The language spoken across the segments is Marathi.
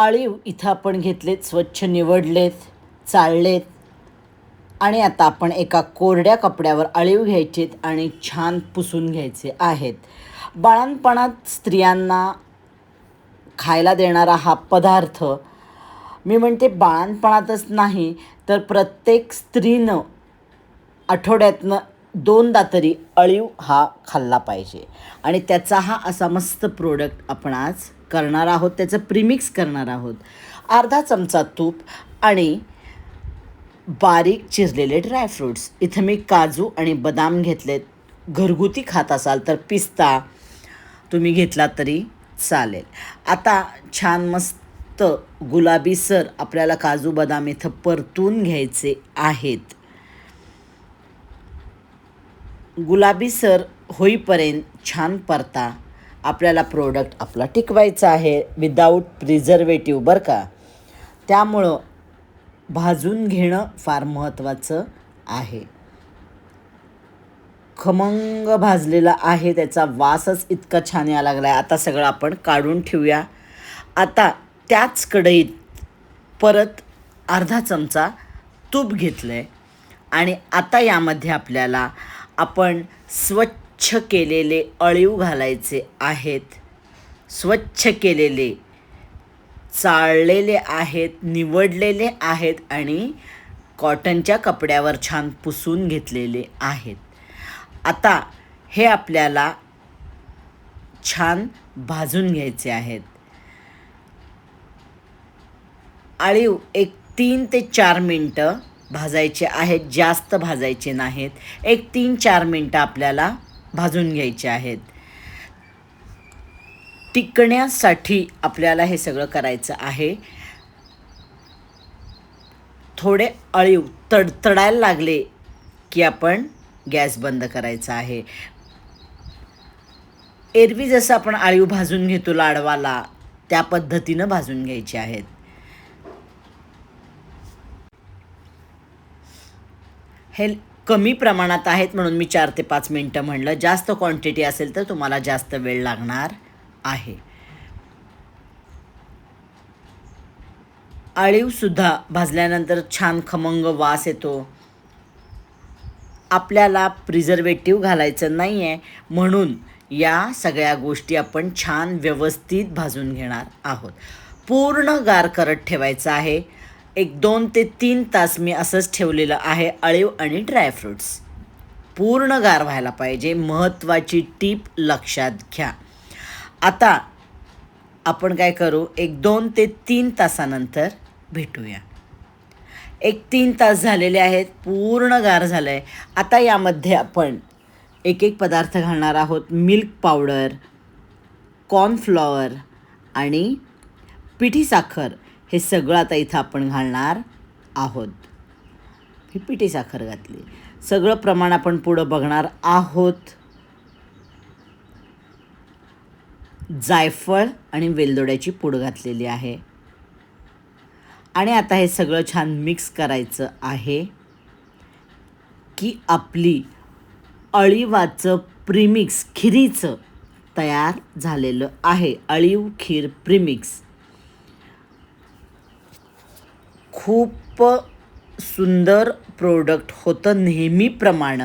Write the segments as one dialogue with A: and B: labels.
A: अळीव इथं आपण घेतलेत, स्वच्छ निवडलेत, चाळलेत आणि आता आपण एका कोरड्या कपड्यावर अळीव घ्यायचेत आणि छान पुसून घ्यायचे आहेत. बाळंतपणात स्त्रियांना खायला देणारा हा पदार्थ, मी म्हणते बाळंतपणातच नाही तर प्रत्येक स्त्रीनं आठवड्यातनं 2दा तरी अळीव हा खाल्ला पाहिजे. आणि त्याचा हा असा मस्त प्रोडक्ट आपण आज करणार आहोत. त्याचं प्रीमिक्स करणार आहोत. अर्धा चमचा तूप आणि बारीक चिरलेले ड्रायफ्रूट्स. इथं मी काजू आणि बदाम घेतलेत. घरगुती खात असाल तर पिस्ता तुम्ही घेतला तरी चालेल. आता छान मस्त गुलाबीसर आपल्याला काजू बदाम इथं परतून घ्यायचे आहेत. गुलाबीसर होईपर्यंत छान परता आपल्याला प्रोडक्ट आपला टिकवायचा आहे, विदाऊट प्रिझर्वेटिव्ह बरं का. त्यामुळं भाजून घेणं फार महत्त्वाचं आहे. खमंग भाजलेला आहे, त्याचा वासच इतका छान यायला लागला आहे. आता सगळं आपण काढून ठेवूया. आता त्याच कढईत परत अर्धा चमचा तूप घेतलं आहे आणि आता यामध्ये आपल्याला आपण स्वच्छ केलेले अळीव घालायचे आहेत. स्वच्छ केलेले, चाळलेले आहेत, निवडलेले आहेत आणि कॉटनच्या कपड्यावर छान पुसून घेतलेले आहेत. आता हे आपल्याला छान भाजून घ्यायचे आहेत. अळीव एक 3 ते 4 मिनटं भाजायचे आहेत, जास्त भाजायचे नाहीत. एक 3-4 मिनटं आपल्याला भाजून घ्यायचे आहेत. टिकण्यासाठी आपल्याला हे सगळं करायचं आहे. थोडे अळीव तडतडायला लागले की आपण गॅस बंद करायचा आहे. एरवी जसं आपण अळीव भाजून घेतो लाडवाला, त्या पद्धतीनं भाजून घ्यायचे आहेत. हे कमी प्रमाणात आहेत म्हणून मी 4 ते 5 मिनटं म्हणलं. जास्त क्वांटिटी असेल तर तुम्हाला जास्त वेळ लागणार आहे. अळीवसुद्धा भाजल्यानंतर छान खमंग वास येतो. आपल्याला प्रिझर्वेटिव्ह घालायचं नाही आहे म्हणून या सगळ्या गोष्टी आपण छान व्यवस्थित भाजून घेणार आहोत. पूर्ण गार करत ठेवायचं आहे. एक 2 ते 3 तास मी असंच ठेवलेलं आहे. अळीव आणि ड्रायफ्रूट्स पूर्ण गार व्हायला पाहिजे. महत्त्वाची टीप लक्षात घ्या. आता आपण काय करू, एक 2 ते 3 तासानंतर भेटूया. एक 3 तास झालेले आहेत, पूर्ण गार झालं आहे. आता यामध्ये आपण एक एक पदार्थ घालणार आहोत. मिल्क पावडर, कॉर्नफ्लॉवर आणि पिठी साखर हे सगळं आता इथं आपण घालणार आहोत. ही पिठी साखर घातली. सगळं प्रमाण आपण पुढं बघणार आहोत. जायफळ आणि वेलदोड्याची पूड घातलेली आहे आणि आता हे सगळं छान मिक्स करायचं आहे की आपली अळीवाचं प्रीमिक्स खिरीचं तयार झालेलं आहे. अळीव खीर प्रीमिक्स खूप सुंदर प्रोडक्ट होतं नेहमीप्रमाणे.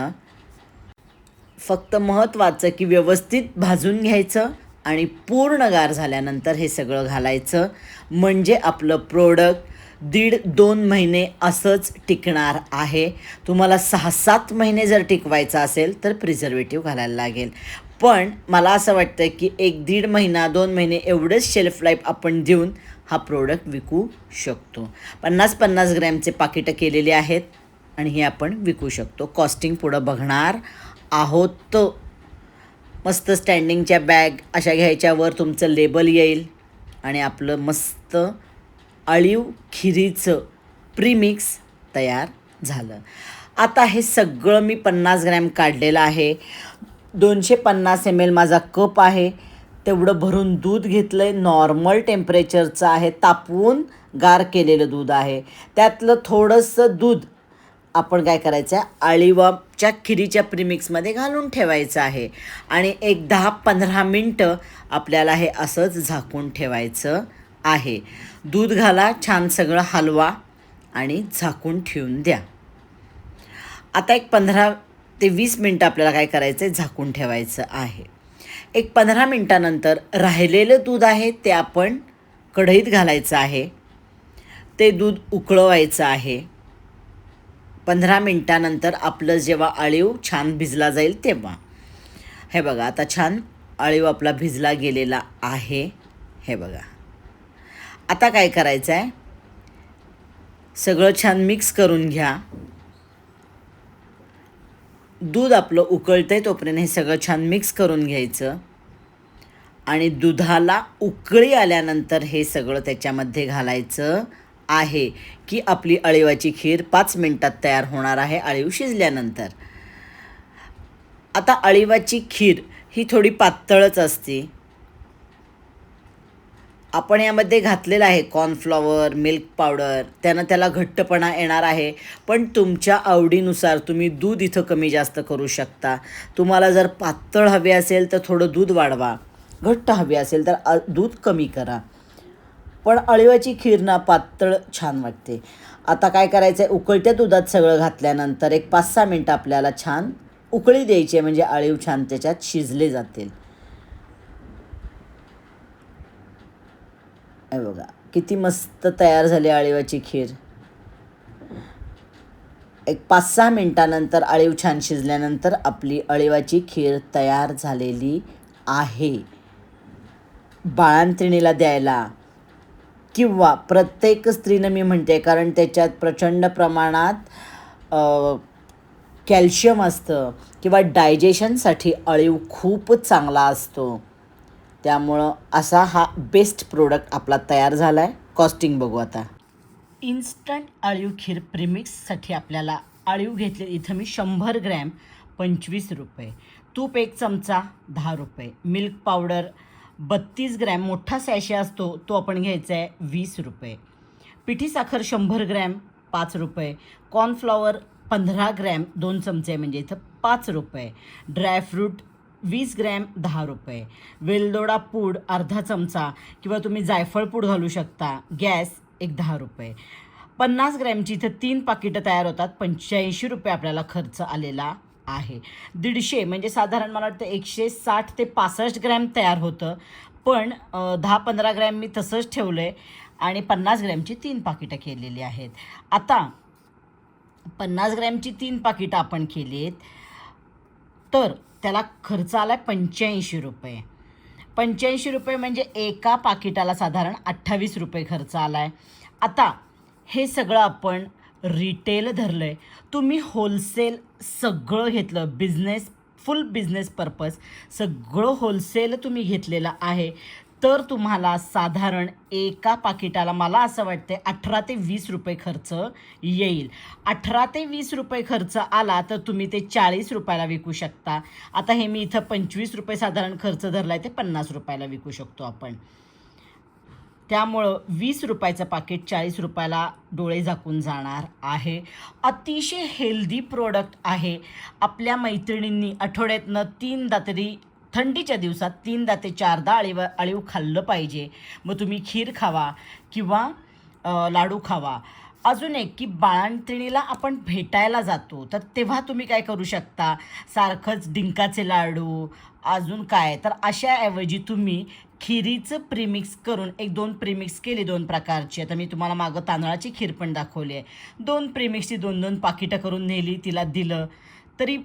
A: फक्त महत्त्वाचं की व्यवस्थित भाजून घ्यायचं आणि पूर्ण गार झाल्यानंतर हे सगळं घालायचं, म्हणजे आपलं प्रोडक्ट 1.5-2 महिने असंच टिकणार आहे. तुम्हाला 6-7 महिने जर टिकवायचं असेल तर प्रिझर्वेटिव्ह घालायला लागेल. पण मला असं वाटतं की 1-1.5 महिना 2 महिने एवढंच शेल्फ लाईफ आपण देऊन हा प्रोडक्ट विकू शकतो. 50-50 ग्रॅमचे पाकिटं केलेले आहेत आणि हे आपण विकू शकतो. कॉस्टिंग पुढं बघणार आहोत. मस्त स्टँडिंगच्या बॅग अशा घ्यायच्यावर तुमचं लेबल येईल आणि आपलं मस्त अळीव खिरीचं प्रीमिक्स तयार झालं. आता हे सगळं मी 50 ग्रॅम काढलेलं आहे. 250 ml माझा कप आहे. तेवढं भरून दूध घेतलं आहे. नॉर्मल टेम्परेचरचं आहे, तापवून गार केलेलं दूध आहे. त्यातलं थोडंसं दूध आपण काय करायचं आहे, अळीवाच्या खिरीच्या प्रीमिक्समध्ये घालून ठेवायचं आहे आणि एक 10-15 मिनटं आपल्याला हे असंच झाकून ठेवायचं आहे. दूध घाला, छान सगळं हलवा आणि झाकून ठेवून द्या. आता एक 15 ते 20 मिनटं आपल्याला काय करायचं आहे, झाकून ठेवायचं आहे. एक 15 मिनटानंतर राहिलेलं दूध आहे ते आपण कढईत घालायचं आहे. ते दूध उकळवायचं आहे. 15 मिनटानंतर आपलं जेव्हा अळीव छान भिजला जाईल तेव्हा. हे बघा, आता छान अळीव आपला भिजला गेलेला आहे. हे बघा, आता काय करायचं आहे, सगळं छान मिक्स करून घ्या. दूध आपलं उकळतंय तोपर्यंत हे सगळं छान मिक्स करून घ्यायचं आणि दुधाला उकळी आल्यानंतर हे सगळं त्याच्यामध्ये घालायचं आहे की आपली अळीवाची खीर 5 मिनटात तयार होणार आहे अळीव शिजल्यानंतर. आता अळीवाची खीर ही थोडी पातळच असते. आपण यामध्ये घातलेलं आहे कॉर्नफ्लॉवर, मिल्क पावडर, त्यानं त्याला घट्टपणा येणार आहे. पण तुमच्या आवडीनुसार तुम्ही दूध इथं कमी जास्त करू शकता. तुम्हाला जर पातळ हवे असेल तर थोडं दूध वाढवा, घट्ट हवे असेल तर दूध कमी करा. पण अळीवाची खीर ना पातळ छान वाटते. आता काय करायचं आहे, उकळत्या दुधात सगळं घातल्यानंतर एक 5-6 मिनटं आपल्याला छान उकळी द्यायची आहे, म्हणजे अळीव छान त्याच्यात शिजले जातील. हे बघा किती मस्त तयार झाली अळीवाची खीर. एक 5-6 मिनटानंतर अळीव छान शिजल्यानंतर आपली अळीवाची खीर तयार झालेली आहे. बाळंतिणीला द्यायला किंवा प्रत्येक स्त्रीनं मी म्हणते, कारण त्याच्यात प्रचंड प्रमाणात कॅल्शियम असतं किंवा डायजेशनसाठी अळीव खूपच चांगला असतो. त्यामुळं असा हा बेस्ट प्रोडक्ट आपला तयार झाला आहे. कॉस्टिंग बघू आता. इन्स्टंट अळीव खीर प्रीमिक्ससाठी आपल्याला अळीव घेतले इथं मी 100 ग्रॅम 25 रुपये, तूप 1 चमचा 10 रुपये, मिल्क पावडर 32 ग्रॅम मोठा सॅशे असतो तो आपण घ्यायचा आहे 20 रुपये, पिठी साखर 100 ग्रॅम 5 रुपये, कॉर्नफ्लॉवर 15 ग्रॅम 2 चमचे म्हणजे इथं 5 रुपये, ड्रायफ्रूट 20 ग्रॅम 10 रुपये, वेलदोडा पूड अर्धा चमचा किंवा तुम्ही जायफळ पूड घालू शकता, गॅस एक 10 रुपये. 50 ग्रॅमची इथं 3 पाकिटं तयार होतात, 85 रुपये आपल्याला खर्च आलेला आहे. 150 म्हणजे साधारण मला वाटतं 160 ते 65 ग्रॅम तयार होतं. पण 10-15 ग्रॅम मी तसंच ठेवलं आहे आणि 50 ग्रॅमची 3 पाकिटं केलेली आहेत. आता 50 ग्रॅमची 3 पाकिटं आपण केली आहेत तर त्याला खर्च आला आहे 85 रुपये. 85 रुपये म्हणजे एका पाकिटाला साधारण 28 रुपये खर्च आला आहे. आता हे सगळं आपण रिटेल धरलं आहे. तुम्ही होलसेल सगळं घेतलं, फुल बिझनेस पर्पज सगळं होलसेल तुम्ही घेतलेलं आहे तर तुम्हाला साधारण एका पाकिटाला मला असं वाटते 18 ते 20 रुपये खर्च येईल. 18 ते 20 रुपये खर्च आला तर तुम्ही ते 40 रुपयाला विकू शकता. आता हे मी इथं 25 रुपये साधारण खर्च धरला आहे, ते 50 रुपयाला विकू शकतो आपण. त्यामुळं 20 रुपयाचं पाकिट 40 रुपयाला डोळे झाकून जाणार आहे. अतिशय हेल्दी प्रोडक्ट आहे. आपल्या मैत्रिणींनी आठवड्यातनं 3दा तरी थंडीच्या दिवसात 3दा ते 4दा अळीव खाल्लं पाहिजे. मग तुम्ही खीर खावा किंवा लाडू खावा. अजून एक की बाळंतिणीला आपण भेटायला जातो तर तेव्हा तुम्ही काय करू शकता, सारखंच डिंकाचे लाडू अजून काय, तर अशाऐवजी तुम्ही खिरीचं प्रीमिक्स करून 1-2 प्रीमिक्स केली 2 प्रकारची. आता मी तुम्हाला मागं तांदळाची खीर पण दाखवली आहे. 2 प्रीमिक्सची 2-2 पाकिटं करून नेली, तिला दिलं तरी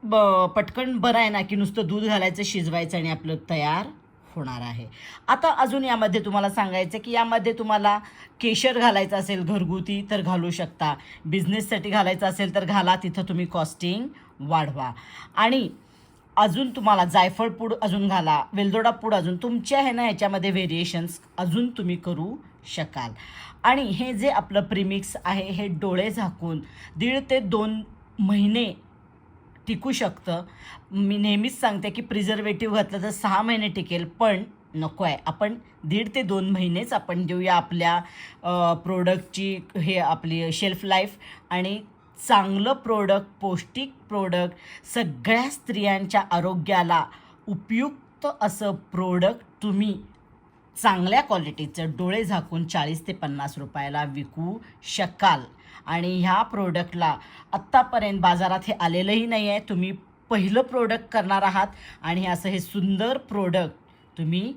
A: पटकन बरं आहे ना, की नुसतं दूध घालायचं, शिजवायचं आणि आपलं तयार होणार आहे. आता अजून यामध्ये तुम्हाला सांगायचं की यामध्ये तुम्हाला केशर घालायचं असेल घरगुती तर घालू शकता, बिझनेससाठी घालायचं असेल तर घाला, तिथं तुम्ही कॉस्टिंग वाढवा. आणि अजून तुम्हाला जायफळ पूड अजून घाला, वेलदोडा पूड अजून तुमच्या आहे ना ह्याच्यामध्ये व्हेरिएशन्स अजून तुम्ही करू शकाल. आणि हे जे आपलं प्रीमिक्स आहे हे डोळे झाकून 1.5 ते 2 महिने टिकू शकतं. मी नेहमीच सांगते की प्रिझर्वेटिव्ह घातलं तर 6 महिने टिकेल, पण नको आहे. आपण 1.5 ते 2 महिनेच आपण देऊया आपल्या प्रोडक्टची, हे आपली शेल्फ लाईफ. आणि चांगलं प्रोडक्ट, पौष्टिक प्रोडक्ट, सगळ्या स्त्रियांच्या आरोग्याला उपयुक्त असं प्रोडक्ट तुम्ही चांगल्या क्वालिटीचं डोळे झाकून 40 ते 50 रुपयाला विकू शकाल. आणि ह्या प्रोडक्टला आत्तापर्यंत बाजारात हे आलेलंही नाही आहे. तुम्ही पहिलं प्रोडक्ट करणार आहात आणि असं हे सुंदर प्रोडक्ट तुम्ही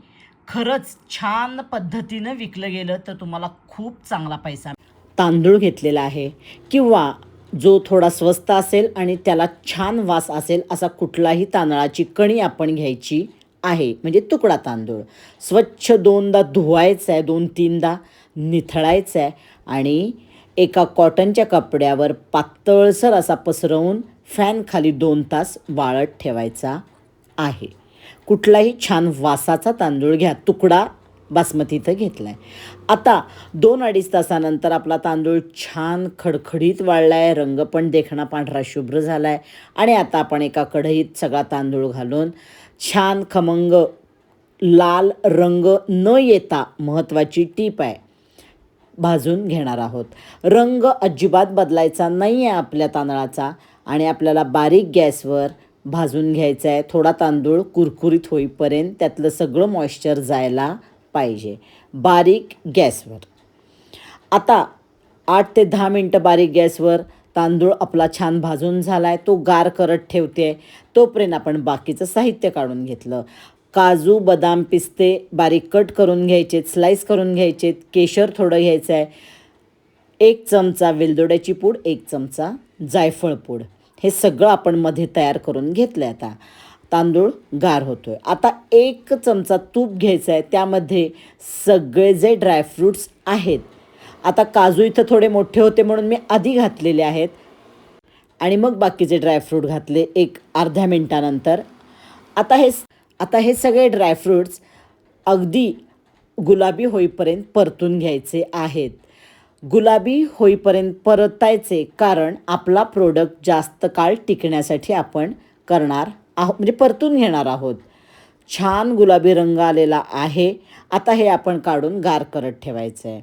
A: खरंच छान पद्धतीनं विकलं गेलं तर तुम्हाला खूप चांगला पैसा. तांदूळ घेतलेला आहे किंवा जो थोडा स्वस्त असेल आणि त्याला छान वास असेल असा कुठलाही तांदळाची कणी आपण घ्यायची आहे. म्हणजे तुकडा तांदूळ स्वच्छ 2दा धुवायचा आहे, 2-3दा निथळायचा आहे आणि एका कॉटनच्या कपड्यावर पातळसर असा पसरवून फॅन खाली 2 तास वाळत ठेवायचा आहे. कुठलाही छान वासाचा तांदूळ घ्या. तुकडा बासमती इथं घेतला आहे. आता 2-2.5 तासानंतर आपला तांदूळ छान खडखडीत वाळला आहे, रंग पण देखणा पांढरा शुभ्र झाला आहे. आणि आता आपण एका कढईत सगळा तांदूळ घालून छान खमंग लाल रंग न येता, महत्त्वाची टीप आहे, भाजून घेणार आहोत. रंग अजिबात बदलायचा नाही आहे आपल्या तांदळाचा आणि आपल्याला बारीक गॅसवर भाजून घ्यायचा आहे. थोडा तांदूळ कुरकुरीत होईपर्यंत त्यातलं सगळं मॉइश्चर जायला पाहिजे, बारीक गॅसवर. आता 8 ते 10 मिनटं बारीक गॅसवर तांदूळ आपला छान भाजून झाला आहे. तो गार करत ठेवते. तोपर्यंत आपण बाकीचं साहित्य काढून घेतलं. काजू, बदाम, पिस्ते बारीक कट करून घ्यायचेत, स्लाईस करून घ्यायचेत. केशर थोडं घ्यायचं आहे. 1 चमचा वेलदोड्याची पूड, 1 चमचा जायफळ पूड. हे सगळं आपण मध्ये तयार करून घेतलं आहे. आता तांदूळ गार होतो आहे. आता 1 चमचा तूप घ्यायचं आहे. त्यामध्ये सगळे जे ड्रायफ्रूट्स आहेत, आता काजू इथं थोडे मोठे होते म्हणून मी आधी घातलेले आहेत आणि मग बाकीचे ड्रायफ्रूट घातले एक अर्ध्या मिनटानंतर. आता हे सगळे ड्रायफ्रूट्स अगदी गुलाबी होईपर्यंत परतून घ्यायचे आहेत. गुलाबी होईपर्यंत परतायचे, कारण आपला प्रोडक्ट जास्त काळ टिकण्यासाठी आपण करणार आहोत, म्हणजे परतून घेणार आहोत. छान गुलाबी रंग आलेला आहे. आता हे आपण काढून गार करत ठेवायचं आहे.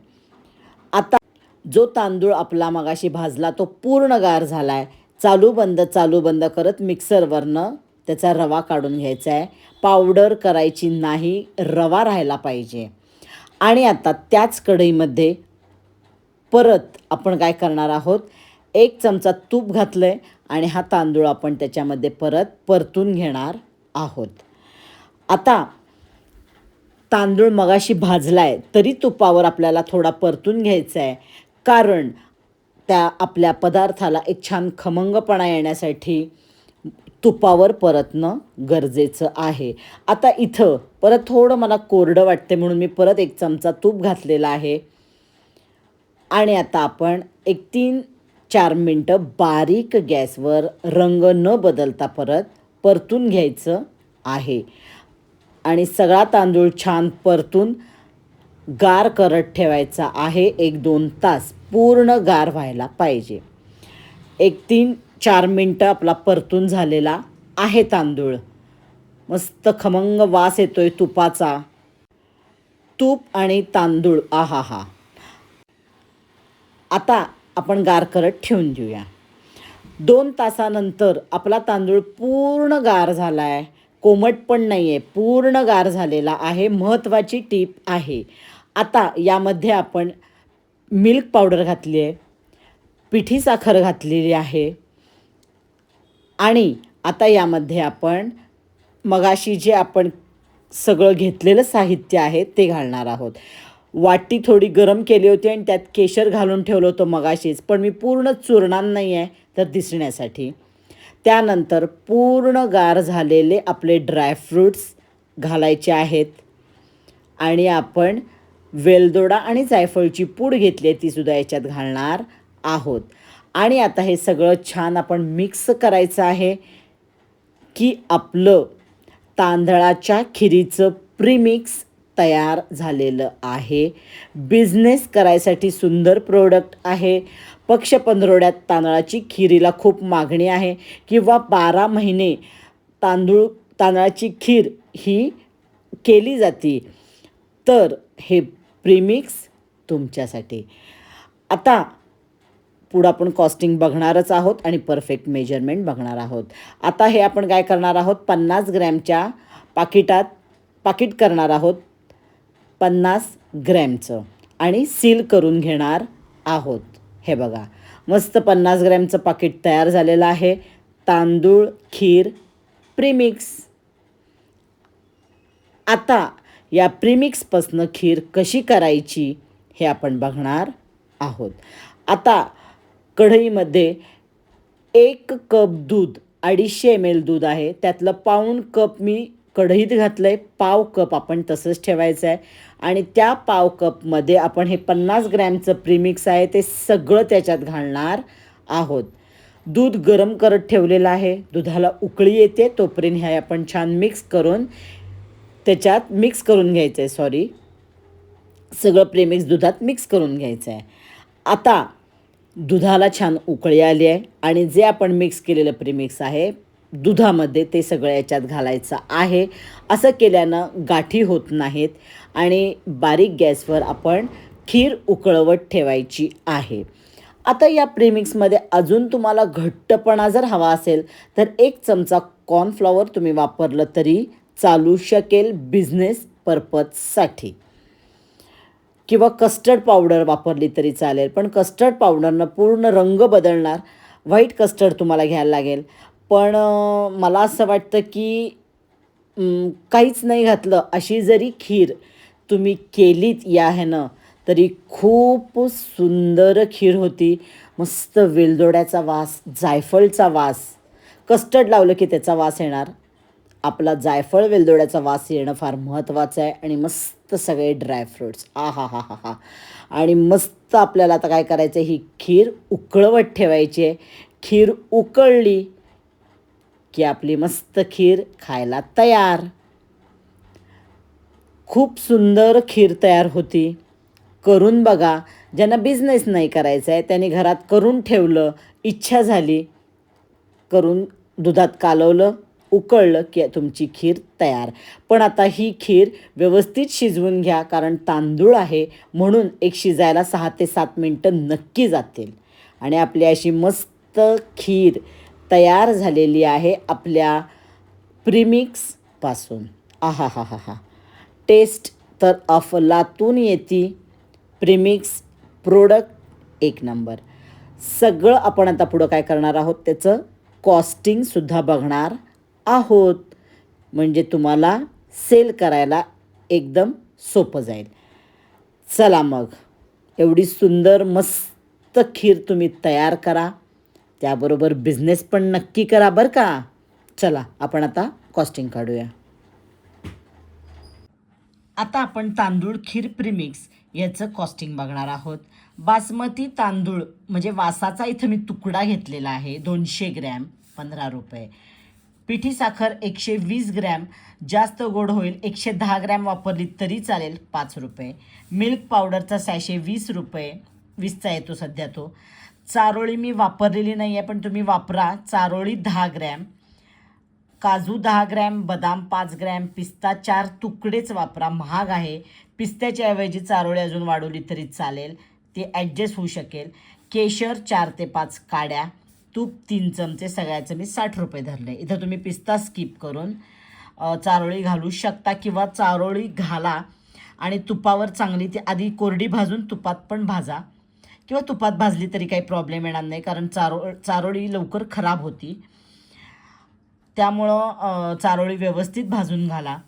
A: आता जो तांदूळ आपला मगाशी भाजला तो पूर्ण गार झाला आहे. चालू बंद करत मिक्सरवरनं त्याचा रवा काढून घ्यायचा आहे. पावडर करायची नाही, रवा राहायला पाहिजे. आणि आता त्याच कढईमध्ये परत आपण काय करणार आहोत, 1 चमचा तूप घातलं आहे आणि हा तांदूळ आपण त्याच्यामध्ये परत परतून घेणार आहोत. आता तांदूळ मगाशी भाजला आहे तरी तुपावर आपल्याला थोडा परतून घ्यायचा आहे, कारण त्या आपल्या पदार्थाला एक छान खमंगपणा येण्यासाठी तुपावर परतणं गरजेचं आहे. आता इथं परत थोडं मला कोरडं वाटते म्हणून मी परत 1 चमचा तूप घातलेला आहे. आणि आता आपण 3-4 मिनटं बारीक गॅसवर रंग न बदलता परत परतून घ्यायचं आहे. आणि सगळा तांदूळ छान परतून गार करत ठेवायचा आहे. 1-2 तास पूर्ण गार व्हायला पाहिजे. 3-4 मिनटं आपला परतून झालेला आहे तांदूळ. मस्त खमंग वास येतोय तुपाचा. तूप आणि तांदूळ, आहा हा. आता आपण गार करत ठेवून देऊया. 2 तासानंतर आपला तांदूळ पूर्ण गार झाला आहे, कोमट पण नाही आहे, पूर्ण गार झालेला आहे. महत्त्वाची टीप आहे. आता यामध्ये आपण मिल्क पावडर घातली आहे, पिठी साखर घातलेली आहे आणि आता यामध्ये आपण मगाशी जे आपण सगळं घेतलेलं साहित्य आहे ते घालणार आहोत. वाटी थोडी गरम केली होती आणि त्यात केशर घालून ठेवलं होतं मगाशीच, पण मी पूर्ण चुरणार नाही आहे तर दिसण्यासाठी. त्यानंतर पूर्ण गार झालेले आपले ड्रायफ्रूट्स घालायचे आहेत आणि आपण वेलदोडा आणि जायफळची पूड घेतली आहे तीसुद्धा याच्यात घालणार आहोत. आणि आता हे सगळं छान आपण मिक्स करायचं आहे की आपलं तांदळाच्या खिरीचं प्रीमिक्स तयार झालेलं आहे. बिझनेस करायसाठी सुंदर प्रोडक्ट आहे. पक्ष पंधरवड्यात तांदळाची खिरीला खूप मागणी आहे किंवा 12 महिने तांदळाची खीर ही केली जाते, तर हे प्रीमिक्स तुमच्यासाठी. आता पुढं आपण कॉस्टिंग बघणारच आहोत आणि परफेक्ट मेजरमेंट बघणार आहोत. आता हे आपण काय करणार आहोत, 50 ग्रॅमच्या पाकिट करणार आहोत. 50 ग्रॅमचं आणि सील करून घेणार आहोत. हे बघा, मस्त 50 ग्रॅमचं पाकिट तयार झालेलं आहे. तांदूळ खीर प्रीमिक्स. आता या प्रीमिक्सपासनं खीर कशी करायची हे आपण बघणार आहोत. आता कढईमध्ये 1 कप दूध, 250 ml दूध आहे, त्यातलं पाऊण कप मी कढईत घातलं आहे. पाव कप आपण तसंच ठेवायचं आहे आणि त्या पाव कपमध्ये आपण हे 50 ग्रॅमचं प्रीमिक्स आहे ते सगळं त्याच्यात घालणार आहोत. दूध गरम करत ठेवलेलं आहे. दुधाला उकळी येते तोपर्यंत हे आपण छान मिक्स करून घ्यायचं आहे. सगळं प्रीमिक्स दुधात मिक्स करून घ्यायचं आहे. आता दुधाला छान उकळी आली आहे आणि जे आपण मिक्स केलेलं प्रीमिक्स आहे दुधामध्ये ते सगळं याच्यात घालायचं आहे. असं केल्यानं गाठी होत नाहीत आणि बारीक गॅसवर आपण खीर उकळवत ठेवायची आहे. आता या प्रीमिक्समध्ये अजून तुम्हाला घट्टपणा जर हवा असेल तर 1 चमचा कॉर्नफ्लॉवर तुम्ही वापरलं तरी चालू शकेल बिझनेस पर्पजसाठी, किंवा कस्टर्ड पावडर वापरली तरी चालेल. पण कस्टर्ड पावडरनं पूर्ण रंग बदलणार. व्हाईट कस्टर्ड तुम्हाला घ्यायला लागेल. पण मला असं वाटतं की काहीच नाही घातलं अशी जरी खीर तुम्ही केलीत या ह्यानं तरी खूप सुंदर खीर होती. मस्त वेलदोड्याचा वास, जायफळचा वास. कस्टर्ड लावलं की त्याचा वास येणार. आपला जायफळ वेलदोड्याचा वास येणं फार महत्त्वाचं आहे. आणि मस्त सगळे ड्रायफ्रूट्स, हा. आणि मस्त आपल्याला आता काय करायचं आहे, ही खीर उकळवत ठेवायची आहे. खीर उकळली की आपली मस्त खीर खायला तयार. खूप सुंदर खीर तयार होती. करून बघा. ज्यांना बिझनेस नाही करायचा आहे त्यांनी घरात करून ठेवलं, इच्छा झाली करून दुधात कालवलं, उकळलं की तुमची खीर तयार. पण आता ही खीर व्यवस्थित शिजवून घ्या, कारण तांदूळ आहे म्हणून एक शिजायला 6 ते 7 मिनटं नक्की जातील. आणि आपली अशी मस्त खीर तयार झालेली आहे आपल्या प्रीमिक्सपासून. आहा. टेस्ट तर अफलातून येते. Premix product 1 number. सगळं आपण आता पुढं काय करणार आहोत त्याचं कॉस्टिंगसुद्धा बघणार आहोत, म्हणजे तुम्हाला सेल करायला एकदम सोपं जाईल. चला मग, एवढी सुंदर मस्त खीर तुम्ही तयार करा, त्याबरोबर बिझनेस पण नक्की करा बरं का. चला आपण आता कॉस्टिंग काढूया. आता आपण तांदूळ खीर प्रीमिक्स याचं कॉस्टिंग बघणार आहोत. बासमती तांदूळ म्हणजे वासाचा इथं मी तुकडा घेतलेला आहे 200 ग्रॅम 15 रुपये. पिठी साखर 120 ग्रॅम, जास्त गोड होईल 110 ग्रॅम वापरली तरी चालेल 5 रुपये. मिल्क पावडरचा सॅशे 20 रुपये, 20चा येतो सध्या तो. चारोळी मी वापरलेली नाही आहे पण तुम्ही वापरा. चारोळी 10 ग्रॅम, काजू 10 ग्रॅम, बदाम 5 ग्रॅम, पिस्ता 4 तुकडेच वापरा, महाग आहे. पिस्त्याच्या ऐवजी चारोळी अजून वाढवली तरी चालेल, ते ॲडजस्ट होऊ शकेल. केशर 4 ते 5 काड्या, तूप 3 चमचे, सगळ्याचं मी 60 रुपये धरले. इथं तुम्ही पिस्ता स्किप करून चारोळी घालू शकता किंवा चारोळी घाला आणि तुपावर चांगली ती आधी कोरडी भाजून तुपात पण भाजा, किंवा तुपात भाजली तरी काही प्रॉब्लेम येणार नाही, कारण चारोळी लवकर खराब होती. त्यामुळं चारोळी व्यवस्थित भाजून घाला.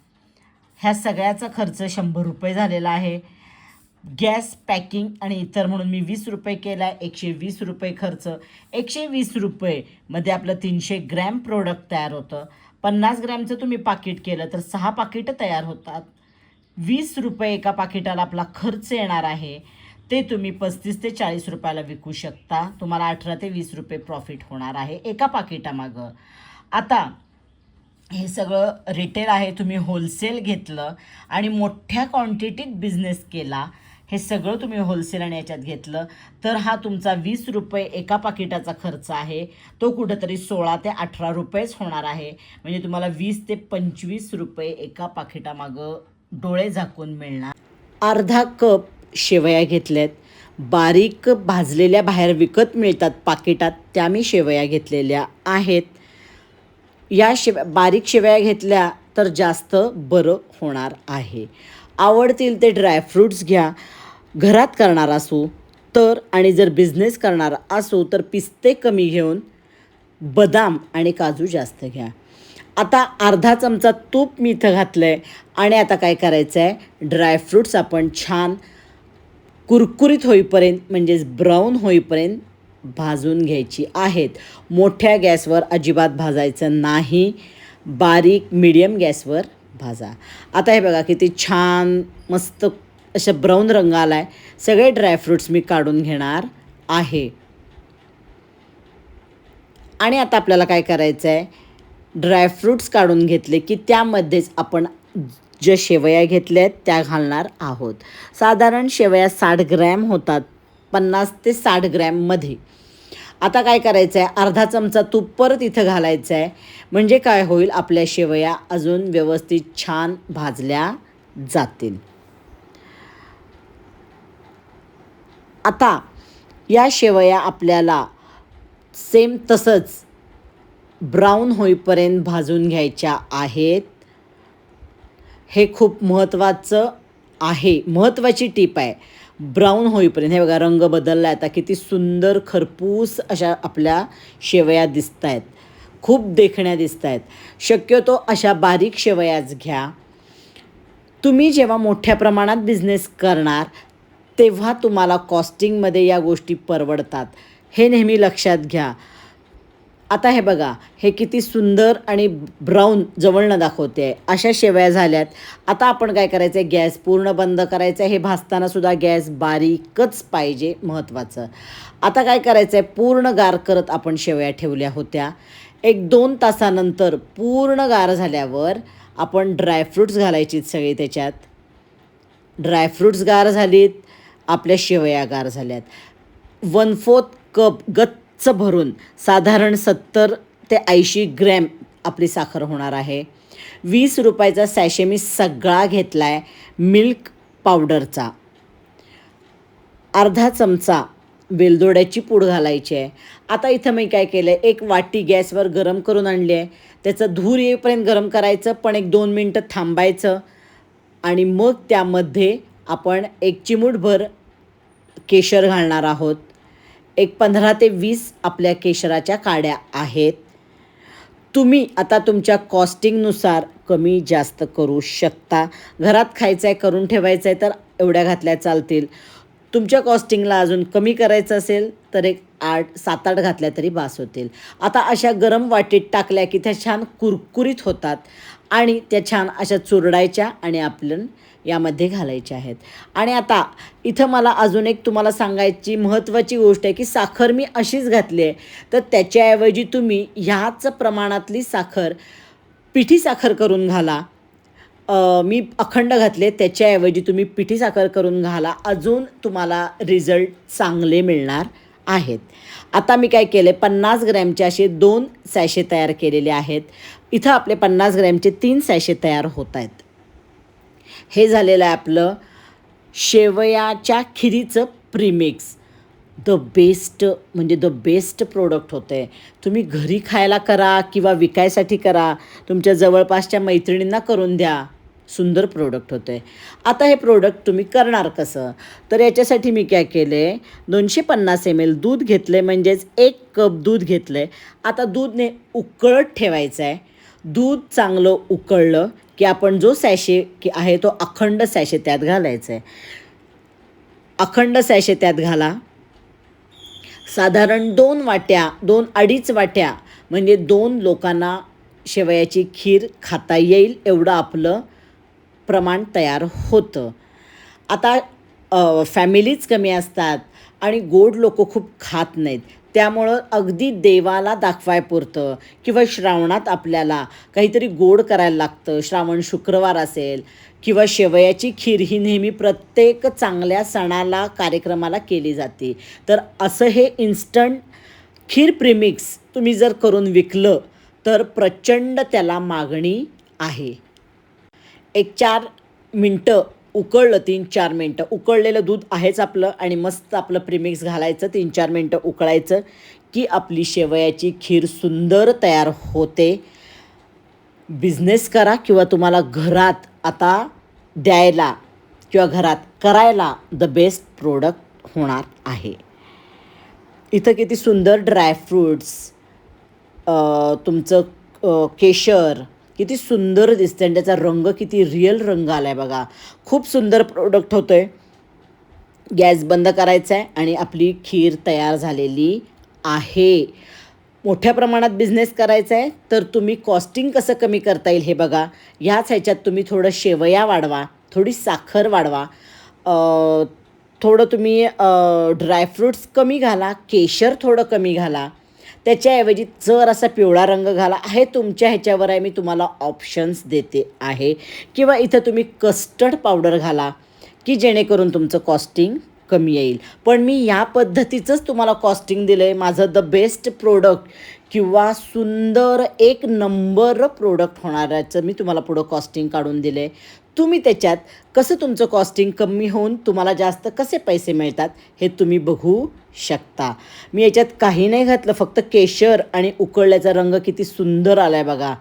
A: ह्या सगळ्याचा खर्च 100 रुपये झालेला आहे. गॅस पॅकिंग आणि इतर म्हणून मी 20 रुपये केला आहे. 120 रुपये खर्च. 120 रुपयेमध्ये आपलं 300 ग्रॅम प्रोडक्ट तयार होतं. 50 ग्रॅमचं तुम्ही पाकिट केलं तर 6 पाकिटं तयार होतात. 20 रुपये एका पाकिटाला आपला खर्च येणार आहे. ते तुम्ही 35 ते 40 रुपयाला विकू शकता. तुम्हाला 18 ते 20 रुपये प्रॉफिट होणार आहे एका पाकिटामागं. आता हे सगळं रिटेल आहे. तुम्ही होलसेल घेतलं आणि मोठ्या क्वांटिटीत बिझनेस केला, हे सगळं तुम्ही होलसेल आणि याच्यात घेतलं तर हा तुमचा 20 रुपये एका पाकिटाचा खर्च आहे, तो कुठंतरी 16 ते 18 रुपयेच होणार आहे. म्हणजे तुम्हाला 20 ते 25 रुपये एका पाकिटामागं डोळे झाकून मिळणार. अर्धा कप शेवया घेतल्यात, बारीक भाजलेल्या बाहेर विकत मिळतात पाकिटात, त्या मी शेवया घेतलेल्या आहेत. या बारीक शेवया घेतल्या तर जास्त बरं होणार आहे. आवडतील ते ड्रायफ्रूट्स घ्या. घरात करणार असू तर, आणि जर बिझनेस करणार असू तर पिस्ते कमी घेऊन बदाम आणि काजू जास्त घ्या. आता अर्धा चमचा तूप मी इथं घातलं आहे आणि आता काय करायचं आहे, ड्रायफ्रूट्स आपण छान कुरकुरीत होईपर्यंत म्हणजेच ब्राऊन होईपर्यंत भाजून घ्यायची आहेत. मोठ्या गॅसवर अजिबात भाजायचं नाही, बारीक मीडियम गॅसवर भाजा. आता हे बघा किती छान मस्त अशा ब्राऊन रंग आला आहे. सगळे ड्रायफ्रूट्स मी काढून घेणार आहे. आणि आता आपल्याला काय करायचं आहे, ड्रायफ्रूट्स काढून घेतले की त्यामध्येच आपण ज्या शेवया घेतल्या आहेत त्या घालणार आहोत. साधारण शेवया 60 ग्रॅम होतात, 50 ते 60 ग्रॅममध्ये. आता काय करायचं आहे, अर्धा चमचा तूप परत इथं घालायचं आहे. म्हणजे काय होईल, आपल्या शेवया अजून व्यवस्थित छान भाजल्या जातील. आता या शेवया आपल्याला सेम तसंच ब्राऊन होईपर्यंत भाजून घ्यायच्या आहेत. हे खूप महत्त्वाचं आहे, महत्त्वाची टीप आहे. ब्राऊन होईपर्यंत. हे बघा रंग बदलला आहे आता, किती सुंदर खरपूस अशा आपल्या शेवया दिसत आहेत, खूप देखण्या दिसत आहेत. शक्यतो अशा बारीक शेवयाच घ्या. तुम्ही जेव्हा मोठ्या प्रमाणात बिझनेस करणार तेव्हा तुम्हाला कॉस्टिंगमध्ये या गोष्टी परवडतात, हे नेहमी लक्षात घ्या. आता हे बघा, हे किती सुंदर आणि ब्राऊन जवळनं दाखवते आहे अशा शेवया झाल्यात. आता आपण काय करायचं आहे, गॅस पूर्ण बंद करायचं आहे. हे भाजतानासुद्धा गॅस बारीकच पाहिजे, महत्त्वाचं. आता काय करायचं आहे, पूर्ण गार करत आपण शेवया ठेवल्या होत्या. 1-2 तासानंतर पूर्ण गार झाल्यावर आपण ड्रायफ्रूट्स घालायचीत सगळे त्याच्यात. ड्रायफ्रूट्स गार झालीत, आपल्या शेवया गार झाल्यात. 1/4 कप गच्च भरून साधारण 70 ते 80 ग्रॅम आपली साखर होणार आहे. 20 रुपयाचा सॅशे मी सगळा घेतला आहे मिल्क पावडरचा. अर्धा चमचा वेलदोड्याची पूड घालायची आहे. आता इथं मी काय केलं आहे, 1 वाटी गॅसवर गरम करून आणली आहे. त्याचं धूर येईपर्यंत गरम करायचं, पण 1-2 मिनटं थांबायचं. आणि मग त्यामध्ये आपण 1 चिमूटभर केशर घालणार आहोत. 15 ते 20 आपल्या केशराच्या काड्या आहेत. तुम्ही आता तुमच्या कॉस्टिंगनुसार कमी जास्त करू शकता. घरात खायचं आहे, करून ठेवायचं आहे तर एवढ्या घातल्या चालतील. तुमच्या कॉस्टिंगला अजून कमी करायचं असेल तर 7-8 घातल्या तरी बास होतील. आता अशा गरम वाटीत टाकल्या की त्या छान कुरकुरीत होतात आणि त्या छान अशा चुरडायच्या आणि आपण यामध्ये घालायच्या आहेत. आणि आता इथं मला अजून एक तुम्हाला सांगायची महत्त्वाची गोष्ट आहे की साखर मी अशीच घातली आहे, तर त्याच्याऐवजी तुम्ही ह्याच प्रमाणातली साखर पिठी साखर करून घाला. मी अखंड घातले, त्याच्याऐवजी तुम्ही पिठी साखर करून घाला, अजून तुम्हाला रिझल्ट चांगले मिळणार आहेत. आता मी काय केले, 50 ग्रॅमचे असे 2 सॅशे तयार केलेले आहेत. इथं आपले 50 ग्रॅमचे 3 सॅशे तयार होत आहेत. हे झालेलं आहे आपलं शेवयाच्या खिरीचं प्रीमिक्स. द बेस्ट म्हणजे द बेस्ट प्रोडक्ट होतं आहे. तुम्ही घरी खायला करा किंवा विकायसाठी करा, तुमच्या जवळपासच्या मैत्रिणींना करून द्या, सुंदर प्रोडक्ट होतं आहे. आता हे प्रोडक्ट तुम्ही करणार कसं, तर याच्यासाठी मी काय केले, 250 ml दूध घेतले, म्हणजेच 1 कप दूध घेतलं आहे. आता दूधने उकळत ठेवायचं आहे. दूध चांगलं उकळलं की आपण जो सॅशे आहे तो अखंड सॅशे त्यात घालायचा आहे. अखंड सॅशे त्यात घाला. साधारण 2 वाट्या, 2-2.5 वाट्या म्हणजे 2 लोकांना शेवयाची खीर खाता येईल एवढं आपलं प्रमाण तयार होतं. आता फॅमिलीज कमी असतात आणि गोड लोक खूप खात नाहीत, त्यामुळं अगदी देवाला दाखवायपुरतं किंवा श्रावणात आपल्याला काहीतरी गोड करायला लागतं, श्रावण शुक्रवार असेल, किंवा शेवयाची खीर ही नेहमी प्रत्येक चांगल्या सणाला कार्यक्रमाला केली जाते. तर असं हे इन्स्टंट खीर प्रीमिक्स तुम्ही जर करून विकलं तर प्रचंड त्याला मागणी आहे. 4 मिनटं उकळलं, 3-4 मिनटं उकळलेलं दूध आहेच आपलं आणि मस्त आपलं प्रीमिक्स घालायचं, 3-4 मिनटं उकळायचं की आपली शेवयाची खीर सुंदर तयार होते. बिझनेस करा किंवा तुम्हाला घरात आता द्यायला किंवा घरात करायला द बेस्ट प्रोडक्ट होणार आहे. इथं किती सुंदर ड्रायफ्रूट्स, तुमचं केशर किती सुंदर दिसतं आणि त्याचा रंग किती रिअल रंग आला आहे बघा. खूप सुंदर प्रोडक्ट होतं आहे. गॅस बंद करायचा आहे आणि आपली खीर तयार झालेली आहे. मोठ्या प्रमाणात बिझनेस करायचा आहे तर तुम्ही कॉस्टिंग कसं कमी करता येईल हे बघा. ह्याच ह्याच्यात तुम्ही थोडं शेवया वाढवा, थोडी साखर वाढवा, थोडं तुम्ही ड्रायफ्रूट्स कमी घाला, केशर थोडं कमी घाला, त्याच्याऐवजी जर असा पिवळा रंग घाला. हे तुमच्या ह्याच्यावर आहे, मी तुम्हाला ऑप्शन्स देते आहे. किंवा इथं तुम्ही कस्टर्ड पावडर घाला की जेणेकरून तुमचं कॉस्टिंग कमी येईल. पण मी या पद्धतीचंच तुम्हाला कॉस्टिंग दिलं आहे. माझं द बेस्ट प्रोडक्ट किंवा सुंदर एक नंबर प्रोडक्ट होणाऱ्याचं मी तुम्हाला पुढं कॉस्टिंग काढून दिलं आहे. तुम्ही त्याच्यात कसं तुमचं कॉस्टिंग कमी होऊन तुम्हाला जास्त कसे पैसे मिळतात हे तुम्ही बघू शकता. मी याच्यात काही नाही घातलं, फक्त केशर आणि उकळल्याचा रंग किती सुंदर आला आहे बघा.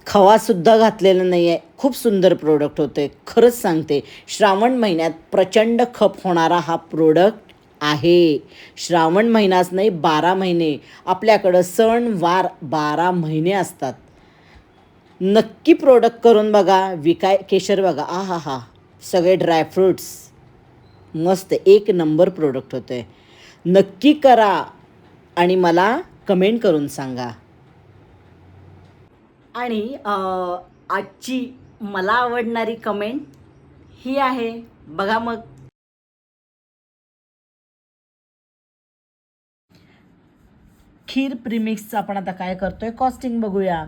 A: खवासुद्धा घातलेला नाही आहे. खूप सुंदर प्रोडक्ट होते, खरंच सांगते. श्रावण महिन्यात प्रचंड खप होणारा हा प्रोडक्ट आहे. श्रावण महिनाच नाही, 12 महिने आपल्याकडं सण वार 12 महिने असतात. नक्की प्रोडक्ट करून बघा. केशर बघा, हा हा, सगळे ड्रायफ्रूट्स मस्त एक नंबर प्रोडक्ट होतं आहे. नक्की करा आणि मला कमेंट करून सांगा. आणि आजची मला आवडणारी कमेंट ही आहे बघा. मग खीर प्रीमिक्सचं आपण आता काय करतोय, कॉस्टिंग बघूया.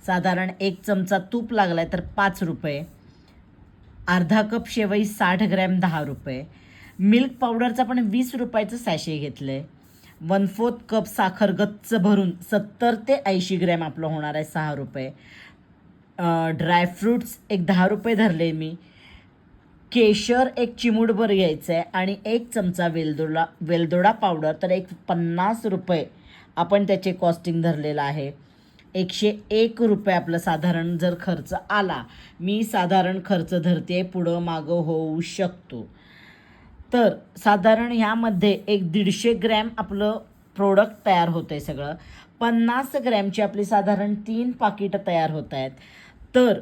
A: साधारण 1 चमचा तूप लागलाय तर 5 रुपये, अर्धा कप शेवई 60 ग्रॅम 10 रुपये, मिल्क पावडरचं आपण 20 रुपयाचं सॅशे घेतलं आहे, 1/4 कप साखर गच्च भरून 70 ते 80 ग्रॅम आपलं होणार आहे 6 रुपये, ड्रायफ्रूट्स एक 10 रुपये धरले मी, केशर एक चिमूटभर घ्यायचं आहे आणि 1 चमचा वेलदोडा पावडर तर 50 रुपये आपण त्याचे कॉस्टिंग धरलेलं आहे. 101 रुपये आपलं साधारण जर खर्च आला. मी साधारण खर्च धरते, पुढं मागं होऊ शकतो. तर साधारण ह्यामध्ये 150 ग्रॅम आपलं प्रोडक्ट तयार होतं आहे सगळं. 50 ग्रॅमची आपली साधारण 3 पाकिटं तयार होत आहेत. तर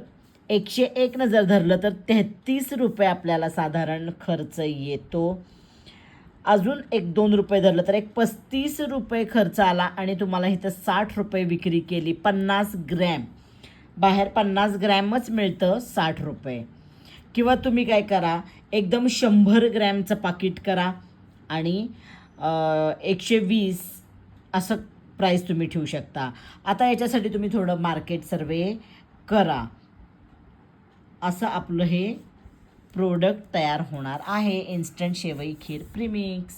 A: 101 जर धरलं तर 33 रुपये आपल्याला साधारण खर्च येतो. अजून 1-2 रुपये धरलं तर 35 रुपये खर्च आला आणि तुम्हाला इथं 60 रुपये विक्री केली. 50 ग्रॅम, बाहेर 50 ग्रॅमच मिळतं 60 रुपये. किंवा तुम्ही काय करा, एकदम 100 ग्रॅमचं पाकिट करा आणि 120 असं प्राईस तुम्ही ठेवू शकता. आता याच्यासाठी तुम्ही थोडं मार्केट सर्वे करा. असं आपलं हे प्रोडक्ट तयार होणार आहे, इन्स्टंट शेवई खीर प्रीमिक्स.